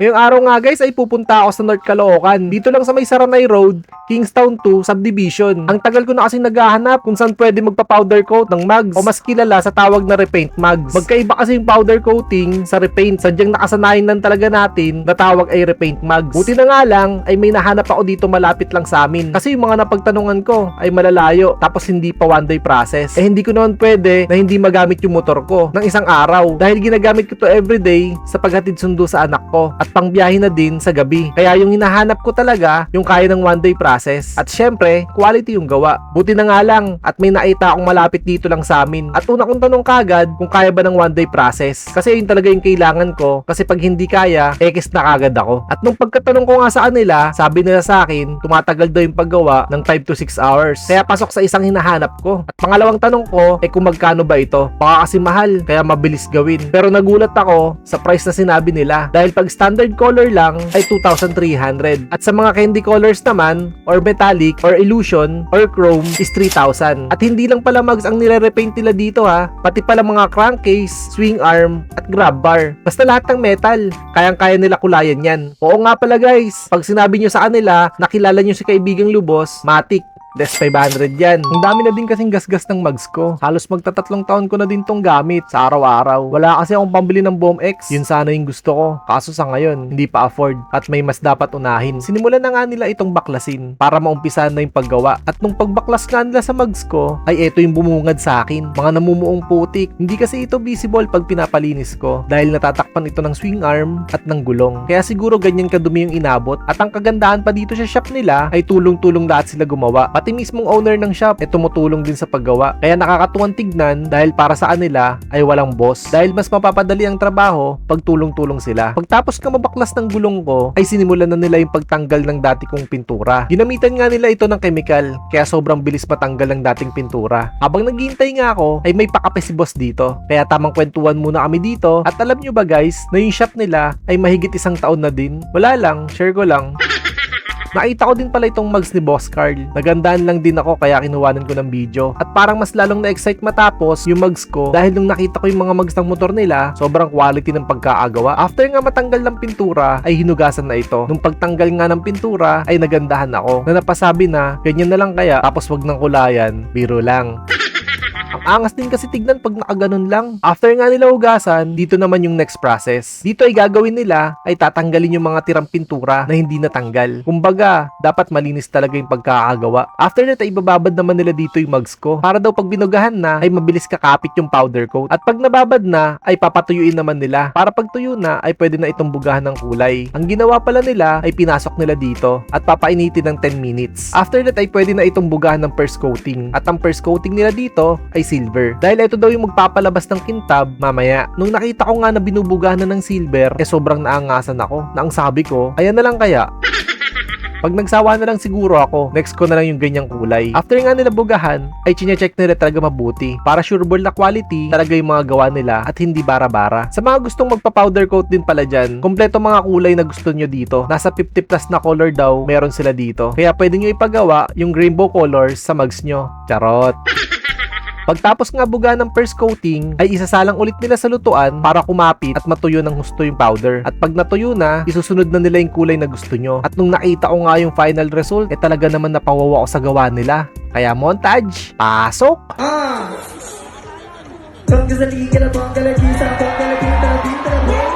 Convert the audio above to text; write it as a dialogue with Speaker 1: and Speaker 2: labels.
Speaker 1: Ngayong araw nga guys ay pupunta ako sa North Caloocan. Dito lang sa may Saranay Road, Kingstown 2 Subdivision. Ang tagal ko na kasi naghahanap kung saan pwede magpa-powder coat ng mugs o mas kilala sa tawag na repaint mugs. Magkaiba kasi yung powder coating sa repaint. Sadyang nakasanayan lang talaga natin na tawag ay repaint mugs. Buti na nga lang ay may nahanap ako dito malapit lang sa amin. Kasi yung mga napagtanungan ko ay malalayo tapos hindi pa one day process. Hindi ko naman pwede na hindi magamit yung motor ko ng isang araw dahil ginagamit ko to everyday sa paghatid sundo sa anak ko at pangbiyahe na din sa gabi. Kaya yung hinahanap ko talaga yung kaya ng one day process. At syempre, quality yung gawa. Buti na nga lang at may nakita akong malapit dito lang sa amin. At una kong tanong kagad kung kaya ba ng one day process. Kasi yun talaga yung kailangan ko. Kasi pag hindi kaya, ekis na kagad ako. At nung pagkatanong ko nga sa kanila, sabi nila sa akin, tumatagal daw yung paggawa ng 5 to 6 hours. Kaya pasok sa isang hinahanap ko. At pangalawang tanong ko, kung magkano ba ito? Baka kasi mahal, kaya mabilis gawin. Pero nagulat ako sa price na sinabi nila. Dahil pag standard color lang ay 2,300. At sa mga candy colors naman, or metallic, or illusion, or chrome is 3,000. At hindi lang pala mugs ang nire-repaint nila dito ha. Pati pala mga crankcase, swing arm, at grab bar. Basta lahat ng metal. Kayang-kaya nila kulayan yan. Oo nga pala guys, pag sinabi nyo sa kanila, nakilala nyo si Kaibigang Lubos, matik. Des 500 yan. Ang dami na din kasing gasgas ng mugs ko. Halos magtatatlong taon ko na din tong gamit sa araw-araw. Wala kasi akong pambili ng Boom X. Yun sana yung gusto ko. Kaso sa ngayon, hindi pa afford at may mas dapat unahin. Sinimulan na nga nila itong baklasin para maumpisahan na yung paggawa. At nung pagbaklas nga nila sa mugs ko, ay eto yung bumungad sa akin. Mga namumuong putik. Hindi kasi ito visible pag pinapalinis ko dahil natatakpan ito ng swing arm at ng gulong. Kaya siguro ganyan kadumi yung inabot. At ang kagandahan pa dito sa shop nila ay tulong-tulong lahat sila gumawa. Pati mismong owner ng shop ay tumutulong din sa paggawa. Kaya nakakatuwang tignan dahil para sa kanila ay walang boss. Dahil mas mapapadali ang trabaho pag tulong-tulong sila. Pagtapos ka mabaklas ng gulong ko ay sinimulan na nila yung pagtanggal ng dati kong pintura. Ginamitan nga nila ito ng chemical kaya sobrang bilis matanggal ng dating pintura. Habang naghihintay nga ako ay may pakape si boss dito. Kaya tamang kwentuhan muna kami dito. At alam nyo ba guys na yung shop nila ay mahigit 1 taon na din? Wala lang, share ko lang. Nakita ko din pala itong mugs ni Boss Carl. Nagandaan lang din ako kaya kinuhanan ko ng video. At parang mas lalong na-excite matapos yung mugs ko dahil nung nakita ko yung mga mugs ng motor nila, sobrang quality ng pagkaagawa. After nga matanggal ng pintura, ay hinugasan na ito. Nung pagtanggal nga ng pintura, ay nagandahan ako. Na napasabi na, ganyan na lang kaya, tapos wag ng kulayan, biro lang. Ang angas din kasi tignan pag nakaganon lang. After nga nila hugasan, dito naman yung next process. Dito ay gagawin nila ay tatanggalin yung mga tirang pintura na hindi natanggal. Kumbaga, dapat malinis talaga yung pagkakagawa. After that ay ibababad naman nila dito yung mugs ko. Para daw pag binugahan na ay mabilis kakapit yung powder coat. At pag nababad na ay papatuyuin naman nila. Para pag tuyo na ay pwede na itong bugahan ng kulay. Ang ginawa pala nila ay pinasok nila dito at papainitin ng 10 minutes. After that ay pwede na itong bugahan ng first coating. At ang first coating nila dito ay silver. Dahil ito daw yung magpapalabas ng kintab mamaya. Nung nakita ko nga na binubugahan na ng silver, sobrang naangasan ako na ang sabi ko, ayan na lang kaya. Pag nagsawa na lang siguro ako, next ko na lang yung ganyang kulay. After nga nila bugahan, ay chinecheck nila talaga mabuti. Para sureball na quality, talaga yung mga gawa nila at hindi bara-bara. Sa mga gustong magpa-powder coat din pala dyan, kompleto mga kulay na gusto nyo dito. Nasa 50 plus na color daw, meron sila dito. Kaya pwede nyo ipagawa yung rainbow colors sa mugs nyo. Charot! Pagtapos nga buga ng first coating, ay isasalang ulit nila sa lutuan para kumapit at matuyo ng husto yung powder. At pag natuyo na, isusunod na nila yung kulay na gusto nyo. At nung nakita ko nga yung final result, talaga naman napawawa ko sa gawa nila. Kaya montage, pasok!
Speaker 2: Bangga sa liga na bangga lagi sa bangga lagi na bangga lagi.